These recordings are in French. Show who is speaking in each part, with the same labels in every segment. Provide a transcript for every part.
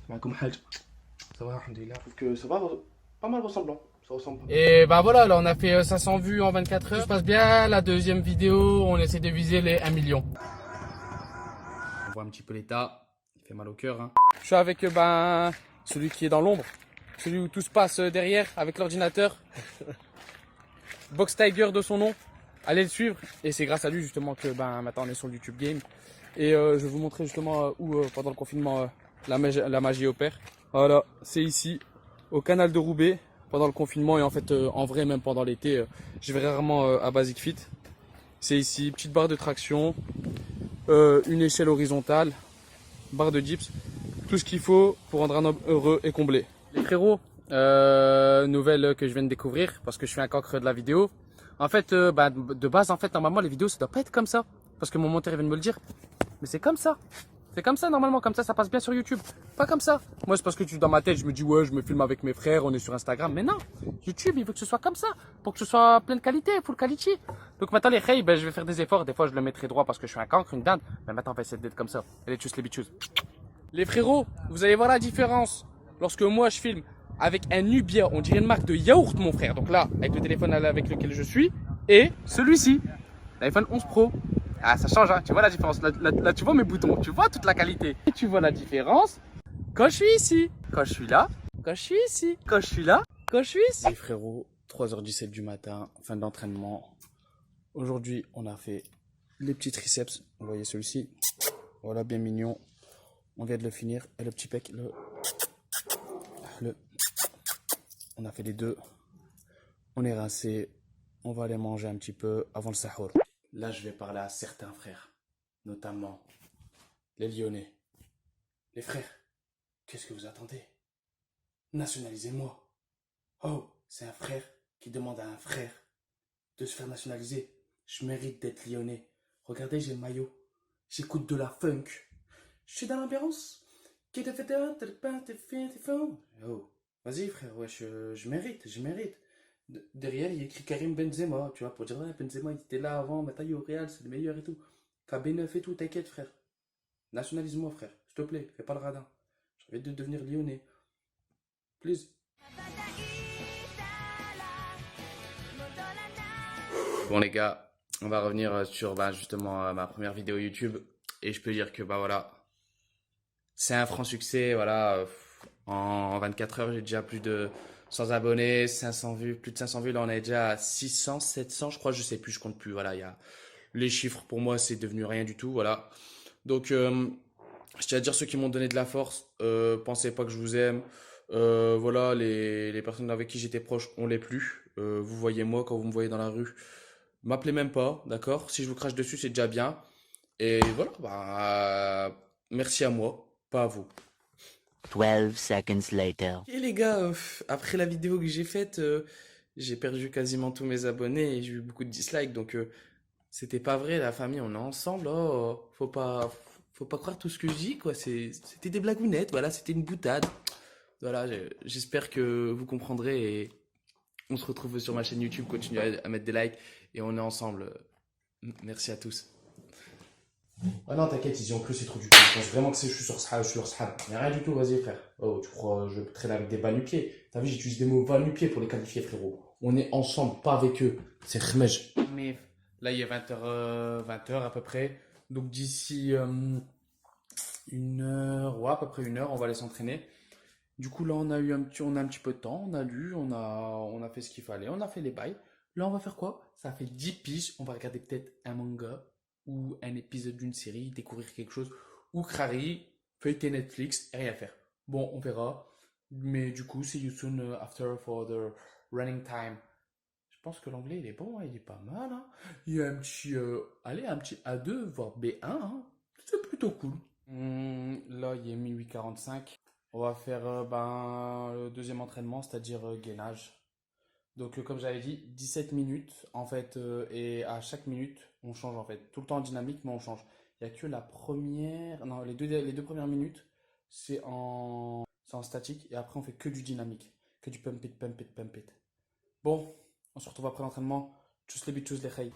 Speaker 1: معكم حاج. Ça va, alhamdoulilah. Donc ça va, pas mal ressemblant. Ça ressemble.
Speaker 2: Et bah voilà, là on a fait 500 vues en 24 heures. Tout se passe bien. La deuxième vidéo, on essaie de viser les 1 million. On voit un petit peu l'état. Il fait mal au cœur. Hein. Je suis avec celui qui est dans l'ombre. Celui où tout se passe derrière avec l'ordinateur. Box Tiger de son nom. Allez le suivre. Et c'est grâce à lui justement que maintenant on est sur le YouTube Game. Et je vais vous montrer justement où pendant le confinement la magie opère. Voilà, c'est ici, au canal de Roubaix, pendant le confinement et en fait en vrai même pendant l'été, je vais rarement à Basic Fit. C'est ici, petite barre de traction, une échelle horizontale, barre de dips, tout ce qu'il faut pour rendre un homme heureux et comblé. Les frérots, nouvelle que je viens de découvrir parce que je suis un cancre de la vidéo. En fait, de base, en fait, normalement les vidéos ça doit pas être comme ça parce que mon monteur vient de me le dire. Mais c'est comme ça. C'est comme ça normalement, comme ça passe bien sur YouTube. Pas comme ça. Moi c'est parce que dans ma tête je me dis ouais je me filme avec mes frères, on est sur Instagram. Mais non, YouTube il veut que ce soit comme ça. Pour que ce soit plein de qualité, full quality. Donc maintenant les hey, je vais faire des efforts. Des fois je le mettrai droit parce que je suis un cancre, une dinde. Mais maintenant on va essayer d'être comme ça. Allez tchuss les bitchous. Les frérots, vous allez voir la différence. Lorsque moi je filme avec un Nubia, on dirait une marque de yaourt mon frère. Donc là, avec le téléphone avec lequel je suis. Et celui-ci, l'iPhone 11 Pro. Ah, ça change, hein. Tu vois la différence. Là, tu vois mes boutons, tu vois toute la qualité. Et tu vois la différence quand je suis ici, quand je suis là, quand je suis ici, quand je suis là, quand je suis ici. Les frérots, 3h17 du matin, fin d'entraînement. Aujourd'hui, on a fait les petits triceps. Vous voyez celui-ci. Voilà, bien mignon. On vient de le finir. Et le petit pec, on a fait les deux. On est rincé. On va aller manger un petit peu avant le sahur. Là, je vais parler à certains frères, notamment les Lyonnais. Les frères, qu'est-ce que vous attendez? Nationalisez-moi. Oh, c'est un frère qui demande à un frère de se faire nationaliser. Je mérite d'être Lyonnais. Regardez, j'ai le maillot. J'écoute de la funk. Je suis dans l'ambiance. Oh, vas-y frère, ouais, je mérite, je mérite. Derrière, il y a écrit Karim Benzema, tu vois, pour dire, ouais, Benzema, il était là avant, maintenant il est au Real, c'est le meilleur et tout. KB9 et tout, t'inquiète, frère. Nationalise-moi, frère, s'il te plaît, fais pas le radin. J'ai envie de devenir lyonnais. Please. Bon, les gars, on va revenir sur justement ma première vidéo YouTube. Et je peux dire que, voilà, c'est un franc succès, voilà. En 24 heures, j'ai déjà plus de 100 abonnés, 500 vues, plus de 500 vues. Là, on est déjà à 600, 700, je crois, je sais plus, je compte plus. Voilà, il y a les chiffres pour moi, c'est devenu rien du tout, voilà. Donc, je tiens à dire ceux qui m'ont donné de la force, pensez pas que je vous aime. Voilà, les personnes avec qui j'étais proche, on l'est plus. Vous voyez moi quand vous me voyez dans la rue, m'appelez même pas, d'accord? Si je vous crache dessus, c'est déjà bien. Et voilà, merci à moi, pas à vous.
Speaker 3: 12 seconds later.
Speaker 2: Et les gars, après la vidéo que j'ai faite, j'ai perdu quasiment tous mes abonnés et j'ai eu beaucoup de dislikes. Donc, c'était pas vrai, la famille, on est ensemble. Oh, faut pas croire tout ce que je dis, quoi. C'était des blagounettes, voilà, c'était une boutade. Voilà, j'espère que vous comprendrez et on se retrouve sur ma chaîne YouTube. Continuez à mettre des likes et on est ensemble. Merci à tous. Ah non, t'inquiète, ils y ont cru, c'est trop du tout. Je pense vraiment que je suis sur Sahab, je suis leur Sahab. Mais rien du tout, vas-y, frère. Oh, tu crois, je traîne avec des va-nu-pieds. T'as vu, j'utilise des mots va-nu-pieds pour les qualifier, frérot. On est ensemble, pas avec eux. C'est khmej. Mais là, il est 20h, 20h à peu près. Donc d'ici une heure, ouais, à peu près une heure, on va aller s'entraîner. Du coup, là, on a un petit peu de temps, on a lu, on a fait ce qu'il fallait, on a fait les bails. Là, on va faire quoi? Ça fait 10 piges, on va regarder peut-être un manga ou un épisode d'une série, découvrir quelque chose, ou crari, feuilleter Netflix et rien faire. Bon, on verra. Mais du coup, see you soon after for the running time. Je pense que l'anglais, il est bon, hein, il est pas mal. Hein. Il y a un petit, un petit A2, voire B1. Hein. C'est plutôt cool. Là, il est minuit 45. On va faire le deuxième entraînement, c'est-à-dire gainage. Donc, comme j'avais dit, 17 minutes en fait, et à chaque minute, on change en fait. Tout le temps en dynamique, mais on change. Il n'y a que la première, non, les deux premières minutes, c'est en statique, et après, on fait que du dynamique, que du pump it, pump it, pump it. Bon, on se retrouve après l'entraînement. Tchuss les bits, tchuss les khaïs.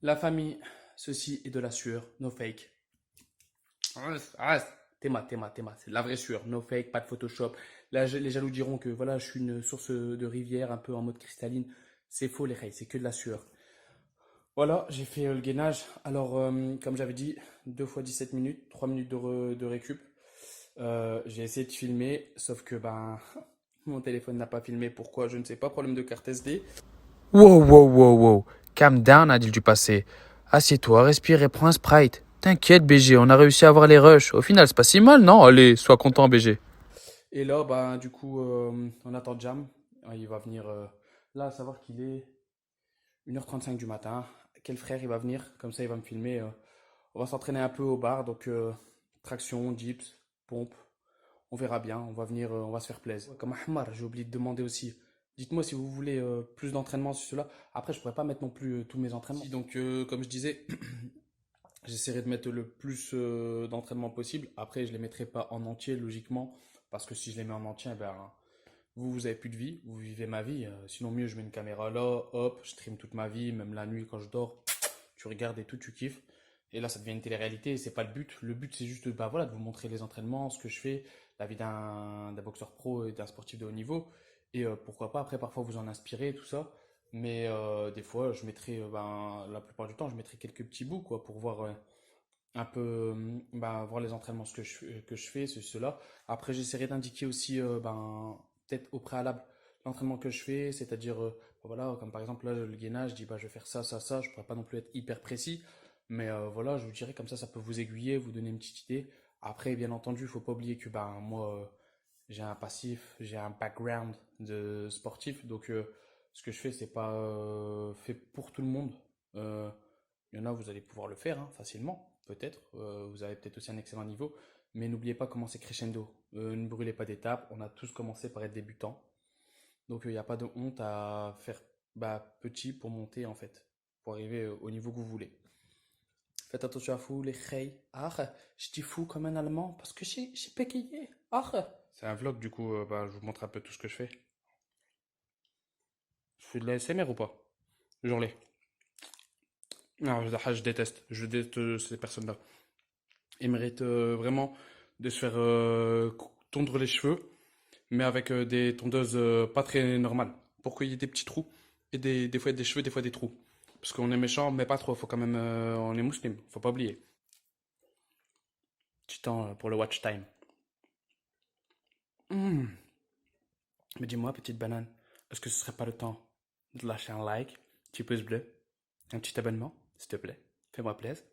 Speaker 2: La famille, ceci est de la sueur, no fake. Reste. Théma, c'est de la vraie sueur, no fake, pas de Photoshop. Là, les jaloux diront que voilà, je suis une source de rivière un peu en mode cristalline. C'est faux les reilles, c'est que de la sueur. Voilà, j'ai fait le gainage. Alors, comme j'avais dit, 2 fois 17 minutes, 3 minutes de récup. J'ai essayé de filmer, sauf que ben, mon téléphone n'a pas filmé. Pourquoi? Je ne sais pas, problème de carte SD.
Speaker 4: Wow, wow, wow, wow. Calm down, Adil du passé. Assieds-toi, respire et prends un Sprite. T'inquiète, BG, on a réussi à avoir les rushs. Au final, c'est pas si mal, non? Allez, sois content, BG.
Speaker 2: Et là, ben, du coup, on attend Jam. Il va venir là, à savoir qu'il est 1h35 du matin. Quel frère il va venir? Comme ça, il va me filmer. On va s'entraîner un peu au bar. Donc, traction, dips, pompe. On verra bien. On va venir, on va se faire plaisir. Comme Ahmar, j'ai oublié de demander aussi. Dites-moi si vous voulez plus d'entraînement sur cela. Après, je pourrais pas mettre non plus tous mes entraînements. Donc, comme je disais, j'essaierai de mettre le plus d'entraînement possible. Après, je les mettrai pas en entier, logiquement. Parce que si je les mets en entier, ben, vous avez plus de vie. Vous vivez ma vie. Sinon, mieux, je mets une caméra là. Hop, je stream toute ma vie. Même la nuit, quand je dors, tu regardes et tout, tu kiffes. Et là, ça devient une télé-réalité. C'est pas le but. Le but, c'est juste bah, voilà, de vous montrer les entraînements, ce que je fais, la vie d'un boxeur pro et d'un sportif de haut niveau. Et pourquoi pas, après, parfois, vous en inspirer, tout ça. Mais des fois, je mettrai, ben, la plupart du temps, je mettrai quelques petits bouts quoi, pour voir un peu ben, voir les entraînements que je fais, cela. Après, j'essaierai d'indiquer aussi, ben, peut-être au préalable, l'entraînement que je fais, c'est-à-dire, voilà, comme par exemple, là, le gainage, je dis, bah, je vais faire ça, ça, ça. Je pourrais pas non plus être hyper précis. Mais voilà, je vous dirais comme ça peut vous aiguiller, vous donner une petite idée. Après, bien entendu, il faut pas oublier que ben, moi, j'ai un passif, j'ai un background de sportif. Donc, ce que je fais, c'est pas fait pour tout le monde. Euh, il y en a, vous allez pouvoir le faire hein, facilement, peut-être. Vous avez peut-être aussi un excellent niveau. Mais n'oubliez pas comment c'est crescendo. Ne brûlez pas d'étapes. On a tous commencé par être débutants. Donc, il n'y a pas de honte à faire bah, petit pour monter, en fait. Pour arriver au niveau que vous voulez. Faites attention à vous, les reilles. Ah, je dis fou comme un Allemand parce que j'ai pégayé. Ah. C'est un vlog, du coup, bah, je vous montre un peu tout ce que je fais. Je fais de la SMR ou pas? Genre les. Non, je déteste. Je déteste ces personnes-là. Ils méritent vraiment de se faire tondre les cheveux, mais avec des tondeuses pas très normales. Pour qu'il y ait des petits trous. Et des fois des cheveux, des fois des trous. Parce qu'on est méchant, mais pas trop. Faut quand même. On est musulman, faut pas oublier. Petit temps pour le watch time. Mais dis-moi, petite banane, est-ce que ce serait pas le temps de lâcher un like, un petit pouce bleu, un petit abonnement, s'il te plaît? Fais-moi plaisir.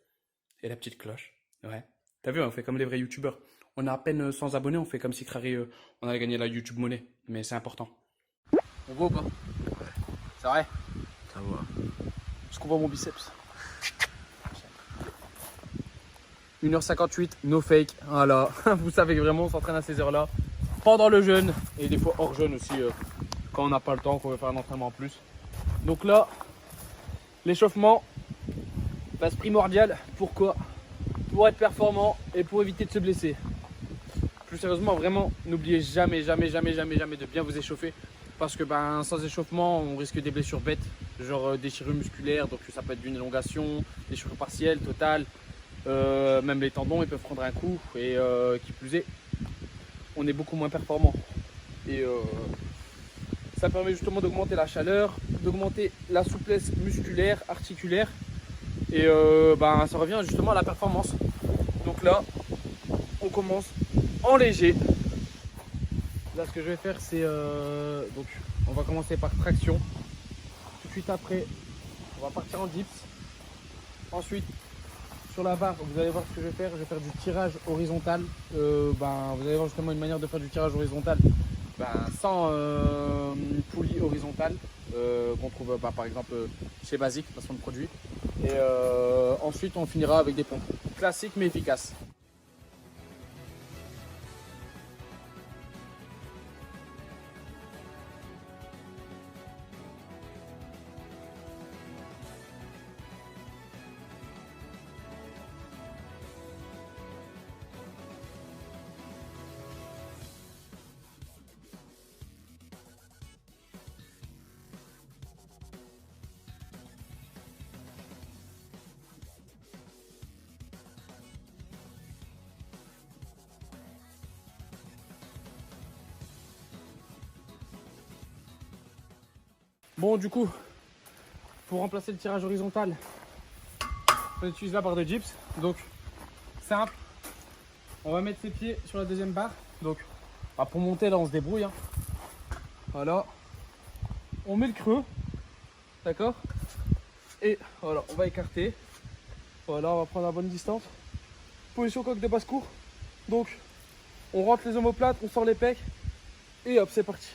Speaker 2: Et la petite cloche. Ouais. T'as vu, on fait comme les vrais youtubeurs. On a à peine 100 abonnés, on fait comme si Crary, on allait gagner la YouTube monnaie. Mais c'est important. On voit ou pas? C'est vrai?
Speaker 4: Ça va.
Speaker 2: Est-ce qu'on voit mon biceps? 1h58, no fake. Voilà. Vous savez que vraiment, on s'entraîne à ces heures-là. Pendant le jeûne et des fois hors jeûne aussi quand on n'a pas le temps, qu'on veut faire un entraînement en plus. Donc là, l'échauffement, base primordiale. Pourquoi? Pour être performant et pour éviter de se blesser. Plus sérieusement, vraiment, n'oubliez jamais de bien vous échauffer. Parce que ben, sans échauffement, on risque des blessures bêtes, genre déchirures musculaires, donc ça peut être d'une élongation, déchirure partielle, totale. Même les tendons, ils peuvent prendre un coup et qui plus est, on est beaucoup moins performant. Et ça permet justement d'augmenter la chaleur, d'augmenter la souplesse musculaire, articulaire. Et ben, ça revient justement à la performance. Donc là, on commence en léger. Là, ce que je vais faire, c'est donc on va commencer par traction. Tout de suite après, on va partir en dips. Ensuite, sur la barre, vous allez voir ce que je vais faire. Je vais faire du tirage horizontal. Ben, vous allez voir justement une manière de faire du tirage horizontal ben, sans poulie horizontale qu'on trouve bah, par exemple chez Basic, façon de produit. Et ensuite, on finira avec des pompes classiques mais efficaces. Bon, du coup, pour remplacer le tirage horizontal, on utilise la barre de gyps. Donc, simple. On va mettre ses pieds sur la deuxième barre. Donc, bah, pour monter, là, on se débrouille. Hein. Voilà. On met le creux. D'accord? Et voilà, on va écarter. Voilà, on va prendre la bonne distance. Position coque de basse-cour. Donc, on rentre les omoplates, on sort les pecs. Et hop, c'est parti.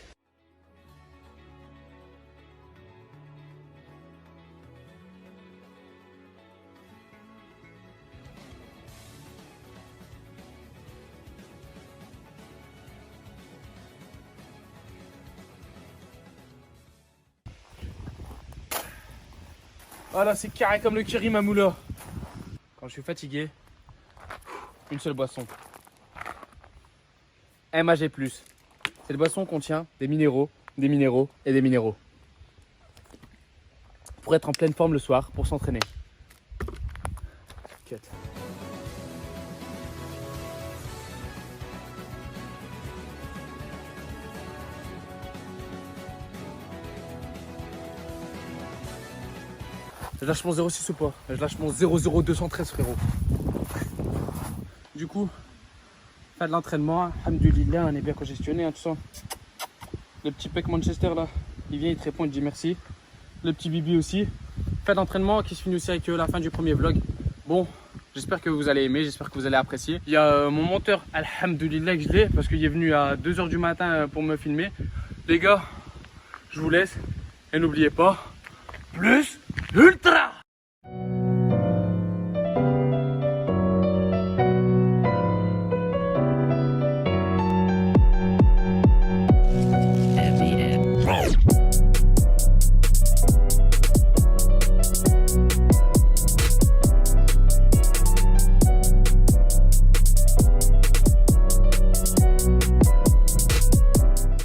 Speaker 2: Voilà, c'est carré comme le Kiri Mamoula. Quand je suis fatigué, une seule boisson. MAG+. Cette boisson contient des minéraux et des minéraux. Pour être en pleine forme le soir, pour s'entraîner. Cut. Je lâche mon 0,6 ou pas? Je lâche mon 0,0213 frérot. Du coup, fin de l'entraînement, alhamdoulilah, on est bien congestionné, hein, tout ça. Le petit Peck Manchester là, il vient, il te répond, il te dit merci. Le petit Bibi aussi. Fin d'entraînement qui se finit aussi avec la fin du premier vlog. Bon, j'espère que vous allez aimer, j'espère que vous allez apprécier. Il y a mon monteur, alhamdoulilah, que je l'ai, parce qu'il est venu à 2 h du matin pour me filmer. Les gars, je vous laisse et n'oubliez pas, plus ultra!